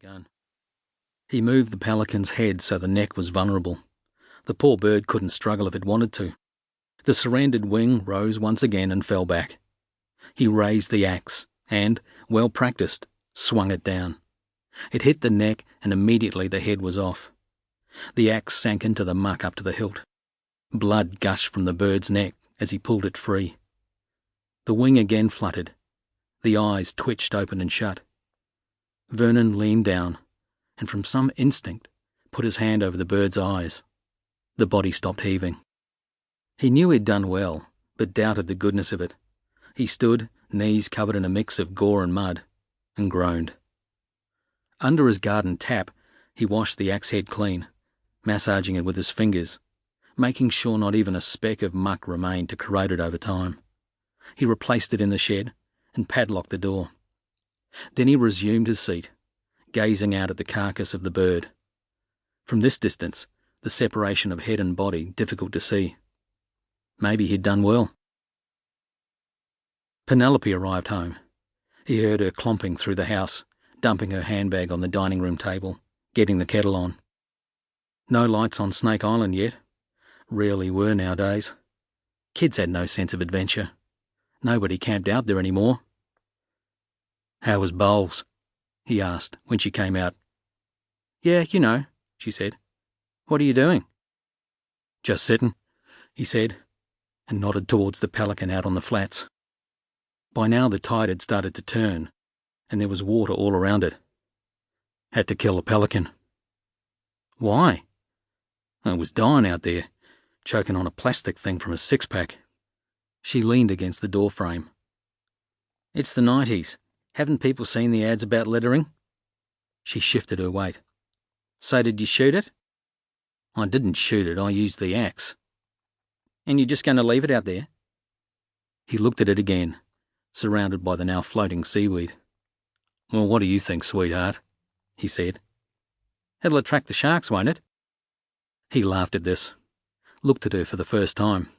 gun. He moved the pelican's head so the neck was vulnerable. The poor bird couldn't struggle if it wanted to. The surrendered wing rose once again and fell back. He raised the axe and, well practiced, swung it down. It hit the neck and immediately the head was off. The axe sank into the muck up to the hilt. Blood gushed from the bird's neck as he pulled it free. The wing again fluttered. The eyes twitched open and shut. Vernon leaned down and from some instinct put his hand over the bird's eyes. The body stopped heaving. He knew he'd done well, but doubted the goodness of it. He stood, knees covered in a mix of gore and mud, and groaned. Under his garden tap, he washed the axe head clean, massaging it with his fingers, making sure not even a speck of muck remained to corrode it over time. He replaced it in the shed and padlocked the door. Then he resumed his seat, gazing out at the carcass of the bird. From this distance, the separation of head and body difficult to see. Maybe he'd done well. Penelope arrived home. He heard her clomping through the house, dumping her handbag on the dining room table, getting the kettle on. No lights on Snake Island yet. Rarely were nowadays. Kids had no sense of adventure. Nobody camped out there anymore. "How was Bowles?" he asked when she came out. "Yeah, you know," she said. "What are you doing?" "Just sitting," he said, and nodded towards the pelican out on the flats. By now the tide had started to turn, and there was water all around it. "Had to kill the pelican." "Why?" "I was dying out there, choking on a plastic thing from a six-pack." She leaned against the doorframe. "It's the 90s. Haven't people seen the ads about littering?" She shifted her weight. "So did you shoot it?" "I didn't shoot it, I used the axe." "And you're just going to leave it out there?" He looked at it again, surrounded by the now floating seaweed. "Well, what do you think, sweetheart?" he said. "It'll attract the sharks, won't it?" He laughed at this, looked at her for the first time.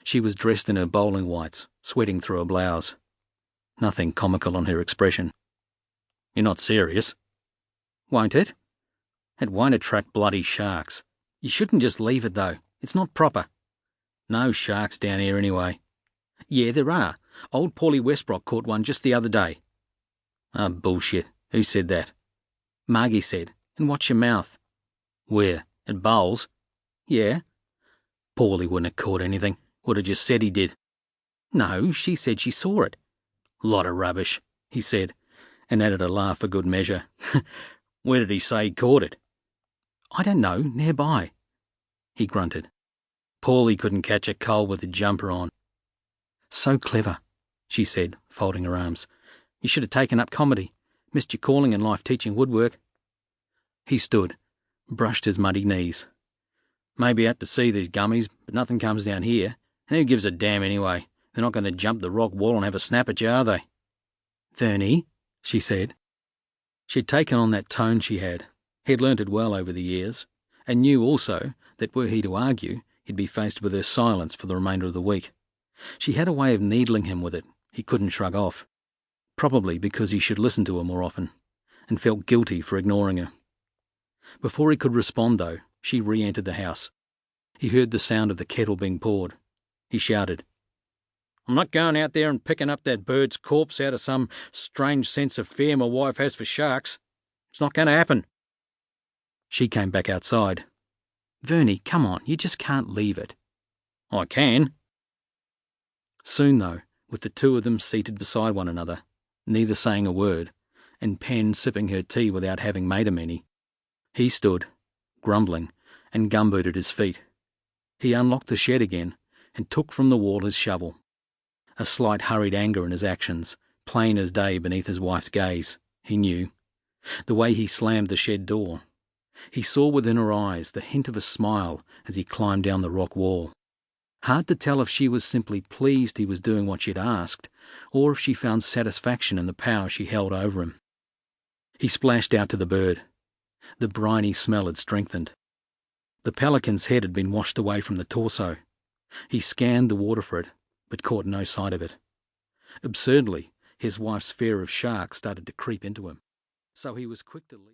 She was dressed in her bowling whites, sweating through her blouse. Nothing comical on her expression. "You're not serious?" "Won't it?" "It won't attract bloody sharks. You shouldn't just leave it, though. It's not proper." "No sharks down here anyway." "Yeah, there are. Old Paulie Westbrook caught one just the other day." "Ah, bullshit. Who said that?" "Margie said. And watch your mouth." "Where? At Bowles?" "Yeah." "Paulie wouldn't have caught anything. Would have just said he did." "No, she said she saw it." "Lot of rubbish," he said, and added a laugh for good measure. "Where did he say he caught it?" "I don't know, nearby." He grunted. "Paulie couldn't catch a cold with a jumper on." "So clever," she said, folding her arms. "You should have taken up comedy. Missed your calling in life teaching woodwork." He stood, brushed his muddy knees. "Maybe out to sea these gummies, but nothing comes down here. And who gives a damn anyway? They're not going to jump the rock wall and have a snap at you, are they?" "Vernie," she said. She'd taken on that tone she had. He'd learnt it well over the years, and knew also that were he to argue, he'd be faced with her silence for the remainder of the week. She had a way of needling him with it he couldn't shrug off, probably because he should listen to her more often, and felt guilty for ignoring her. Before he could respond, though, she re-entered the house. He heard the sound of the kettle being poured. He shouted, "I'm not going out there and picking up that bird's corpse out of some strange sense of fear my wife has for sharks. It's not going to happen." She came back outside. "Vernie, come on, you just can't leave it." "I can." Soon, though, with the two of them seated beside one another, neither saying a word, and Pen sipping her tea without having made him any, he stood, grumbling, and gumbooted his feet. He unlocked the shed again and took from the wall his shovel. A slight hurried anger in his actions, plain as day beneath his wife's gaze, he knew. The way he slammed the shed door. He saw within her eyes the hint of a smile as he climbed down the rock wall. Hard to tell if she was simply pleased he was doing what she'd asked, or if she found satisfaction in the power she held over him. He splashed out to the bird. The briny smell had strengthened. The pelican's head had been washed away from the torso. He scanned the water for it, but caught no sight of it. Absurdly, his wife's fear of sharks started to creep into him, so he was quick to leave.